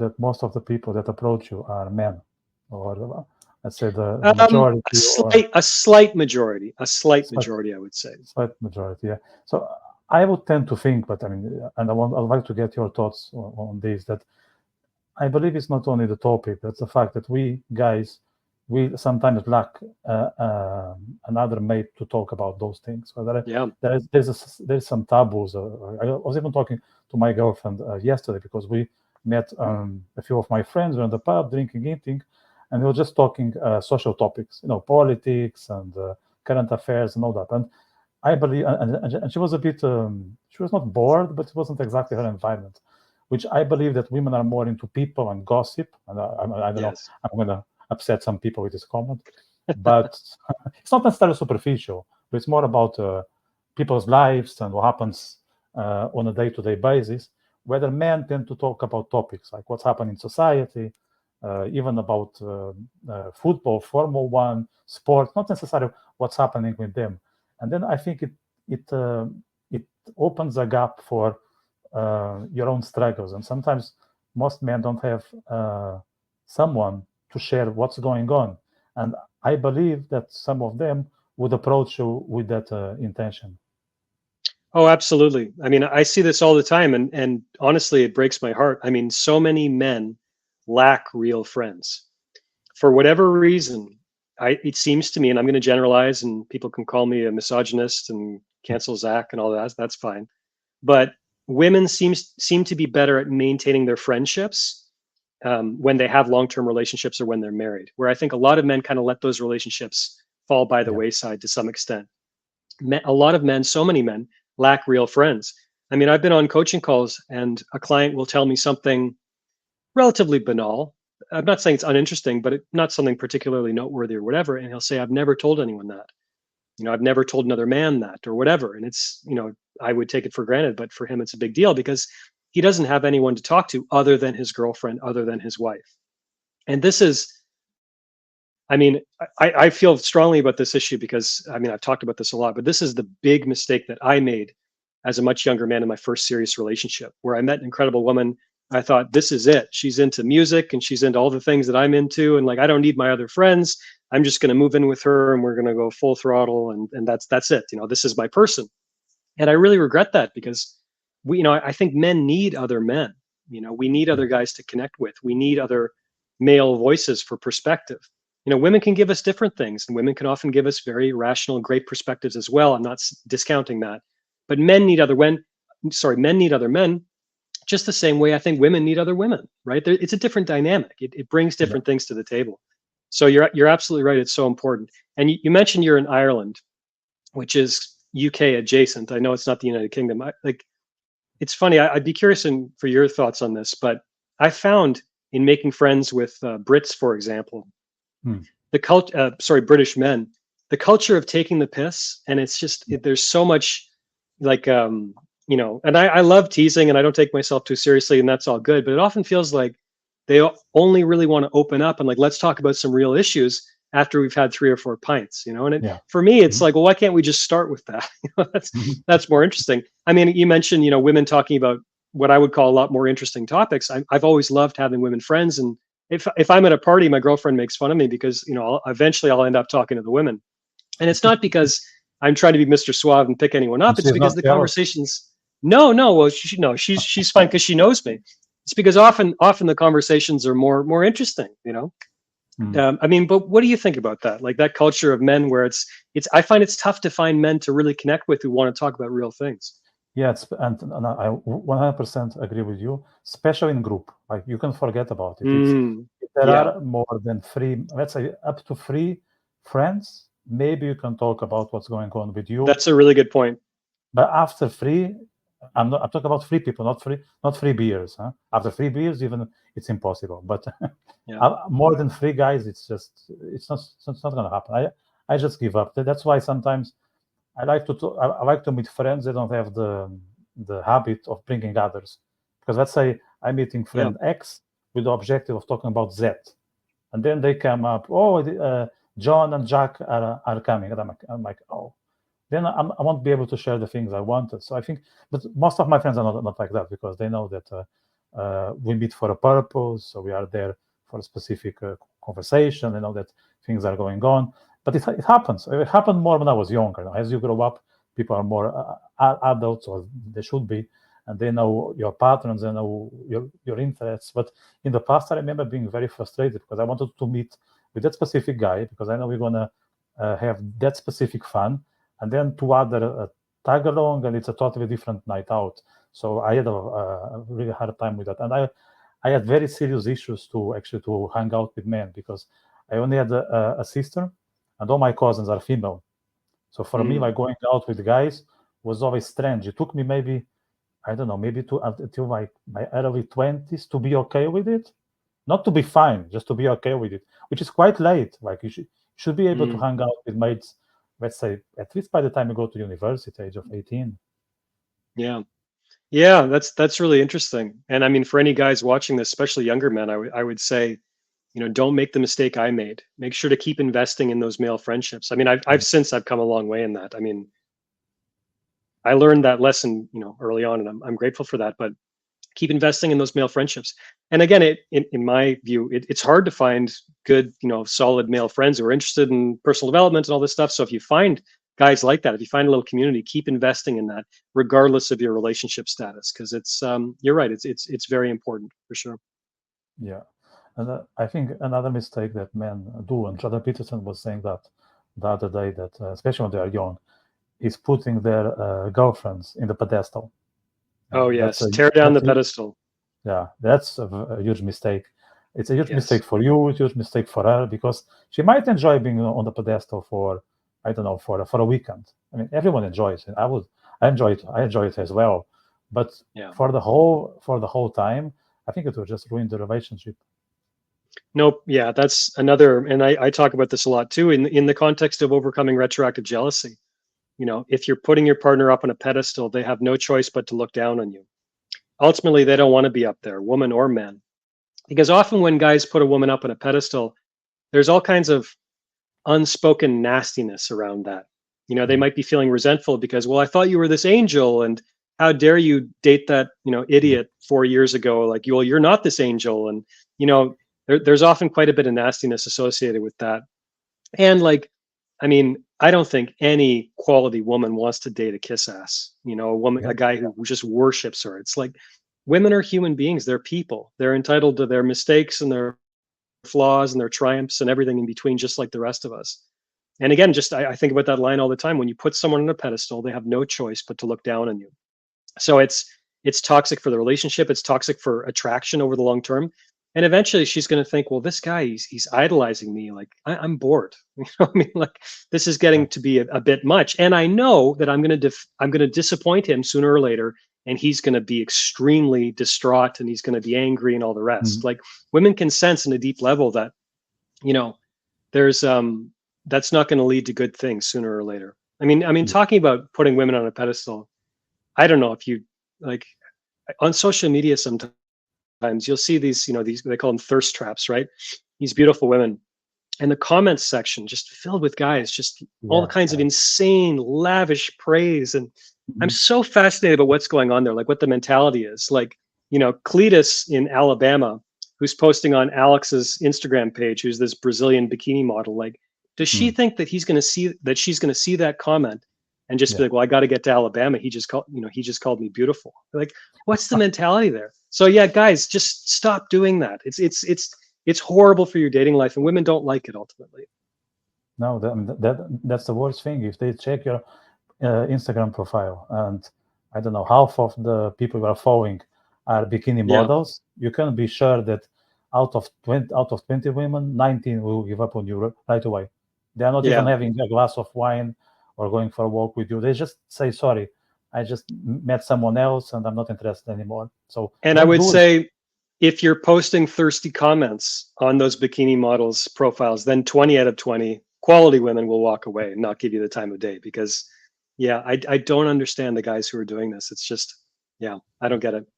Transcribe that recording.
that most of the people that approach you are men, or let's say the majority, a slight majority, I would say. Slight majority, yeah. So I would tend to think, but I mean, and I'd like to get your thoughts on this, that I believe it's not only the topic, it's the fact that we guys, we sometimes lack another mate to talk about those things. So there's some taboos. I was even talking to my girlfriend yesterday, because we met a few of my friends. We were in the pub drinking, eating, and we were just talking social topics, politics and current affairs and all that. And I believe, and she was a bit, she was not bored, but it wasn't exactly her environment, which I believe that women are more into people and gossip. And I don't know, I'm going to upset some people with this comment, but it's not necessarily superficial, but it's more about people's lives and what happens on a day-to-day basis, whether men tend to talk about topics like what's happening in society, even about football, Formula One, sports, not necessarily what's happening with them. And then I think it opens a gap for your own struggles. And sometimes most men don't have someone to share what's going on. And I believe that some of them would approach you with that intention. Oh, absolutely. I mean, I see this all the time, and honestly, it breaks my heart. I mean, so many men lack real friends. For whatever reason, it seems to me, and I'm going to generalize, and people can call me a misogynist and cancel Zach and all that. That's fine. But women seem to be better at maintaining their friendships when they have long-term relationships or when they're married, where I think a lot of men kind of let those relationships fall by the wayside to some extent. A lot of men, so many men, lack real friends. I mean, I've been on coaching calls and a client will tell me something relatively banal. I'm not saying it's uninteresting, but not something particularly noteworthy or whatever. And he'll say, I've never told anyone that. I've never told another man that or whatever. And it's, I would take it for granted, but for him, it's a big deal because he doesn't have anyone to talk to other than his girlfriend, other than his wife. And this is, I mean, I feel strongly about this issue because, I mean, I've talked about this a lot, but this is the big mistake that I made as a much younger man in my first serious relationship, where I met an incredible woman. I thought, this is it. She's into music and she's into all the things that I'm into. And like, I don't need my other friends. I'm just going to move in with her and we're going to go full throttle. And that's it. This is my person. And I really regret that because I think men need other men. We need other guys to connect with. We need other male voices for perspective. Women can give us different things, and women can often give us very rational, great perspectives as well. I'm not discounting that, but men need other men need other men, just the same way I think women need other women. Right? It's a different dynamic. It brings different things to the table. So you're absolutely right. It's so important. And you mentioned you're in Ireland, which is UK adjacent. I know it's not the United Kingdom. It's funny. I'd be curious for your thoughts on this, but I found in making friends with Brits, for example, British men, the culture of taking the piss, and it's just there's so much like and I love teasing and I don't take myself too seriously and that's all good, but it often feels like they only really want to open up and like, let's talk about some real issues after we've had 3 or 4 pints, and for me it's like, well, why can't we just start with that? That's more interesting. I mean, you mentioned women talking about what I would call a lot more interesting topics. I've always loved having women friends, and if I'm at a party, my girlfriend makes fun of me because eventually I'll end up talking to the women, and it's not because I'm trying to be Mr. Suave and pick anyone up. It's because the conversations. No. Well, she's fine because she knows me. It's because often the conversations are more interesting. I mean, but what do you think about that? Like that culture of men, where it's. I find it's tough to find men to really connect with who want to talk about real things. Yeah, and I 100% agree with you, especially in group. Like you can forget about it. If there are more than 3, let's say up to 3 friends, maybe you can talk about what's going on with you. That's a really good point. But after 3, I'm talking about 3 people, not 3 beers. Huh? After 3 beers, even it's impossible. But more than 3 guys, it's not going to happen. I just give up. That's why sometimes I like to meet friends that don't have the habit of bringing others. Because let's say I'm meeting friend X with the objective of talking about Z, and then they come up, John and Jack are coming, and I'm like, oh, then I won't be able to share the things I wanted. So I think, but most of my friends are not like that because they know that we meet for a purpose, so we are there for a specific conversation, that things are going on. But it happens. It happened more when I was younger. As you grow up, people are more adults, or they should be, and they know your patterns, they know your interests. But in the past, I remember being very frustrated because I wanted to meet with that specific guy because I know we're gonna have that specific fun, and then two other tag along, and it's a totally different night out. So I had a really hard time with that, and I had very serious issues to hang out with men because I only had a sister, and all my cousins are female. So for me, like going out with guys was always strange. It took me maybe, I don't know, maybe until my early 20s to be okay with it. Not to be fine, just to be okay with it, which is quite late. Like you should be able to hang out with mates, let's say, at least by the time you go to university, age of 18. Yeah, that's really interesting. And I mean, for any guys watching this, especially younger men, I would say, don't make the mistake I made. Make sure to keep investing in those male friendships. I mean, I've come a long way in that. I mean, I learned that lesson, early on, and I'm grateful for that. But keep investing in those male friendships. And again, in my view, it's hard to find good, solid male friends who are interested in personal development and all this stuff. So if you find guys like that, if you find a little community, keep investing in that, regardless of your relationship status, because it's you're right, it's very important for sure. Yeah. And I think another mistake that men do, and Jordan Peterson was saying that the other day, that especially when they are young, is putting their girlfriends in the pedestal. Oh yes, tear down the pedestal. Yeah, that's a huge mistake. It's a huge Yes. mistake for you, a huge mistake for her, because she might enjoy being on the pedestal for, I don't know, for a weekend. I mean, everyone enjoys it. I enjoy it as well. But Yeah. for the whole time, I think it will just ruin the relationship. Nope. Yeah, that's another, and I talk about this a lot too in the context of overcoming retroactive jealousy. If you're putting your partner up on a pedestal, they have no choice but to look down on you. Ultimately, they don't want to be up there, woman or man, because often when guys put a woman up on a pedestal, there's all kinds of unspoken nastiness around that. They might be feeling resentful because, well, I thought you were this angel, and how dare you date that idiot 4 years ago? Like, well, you're not this angel, and there's often quite a bit of nastiness associated with that. And I mean, I don't think any quality woman wants to date a kiss ass, a guy who just worships her. It's like, women are human beings. They're people. They're entitled to their mistakes and their flaws and their triumphs and everything in between, just like the rest of us. And again, I think about that line all the time. When you put someone on a pedestal, they have no choice but to look down on you. So it's toxic for the relationship. It's toxic for attraction over the long term. And eventually she's going to think, well, this guy, he's idolizing me. Like, I'm bored. I mean, like, this is getting to be a bit much. And I know that I'm going to disappoint him sooner or later. And he's going to be extremely distraught, and he's going to be angry and all the rest. Mm-hmm. Like, women can sense in a deep level that, there's, that's not going to lead to good things sooner or later. I mean, talking about putting women on a pedestal, I don't know if you like on social media sometimes you'll see these, they call them thirst traps, right? These beautiful women, and the comments section just filled with guys, just all kinds of insane, lavish praise. And I'm so fascinated about what's going on there, like what the mentality is. Like, Cletus in Alabama, who's posting on Alex's Instagram page, who's this Brazilian bikini model. Like, does she think that she's going to see that comment and just be like, well, I got to get to Alabama. He just called me beautiful. Like, what's the mentality there? So yeah, guys, just stop doing that. It's horrible for your dating life, and women don't like it ultimately. No, that's the worst thing. If they check your Instagram profile, and I don't know, half of the people you are following are bikini models, you can be sure that out of 20 women, 19 will give up on you right away. They are not even having a glass of wine or going for a walk with you. They just say, sorry, I just met someone else and I'm not interested anymore. So, and I would say, if you're posting thirsty comments on those bikini models' profiles, then 20 out of 20 quality women will walk away and not give you the time of day. Because I don't understand the guys who are doing this. It's just, I don't get it.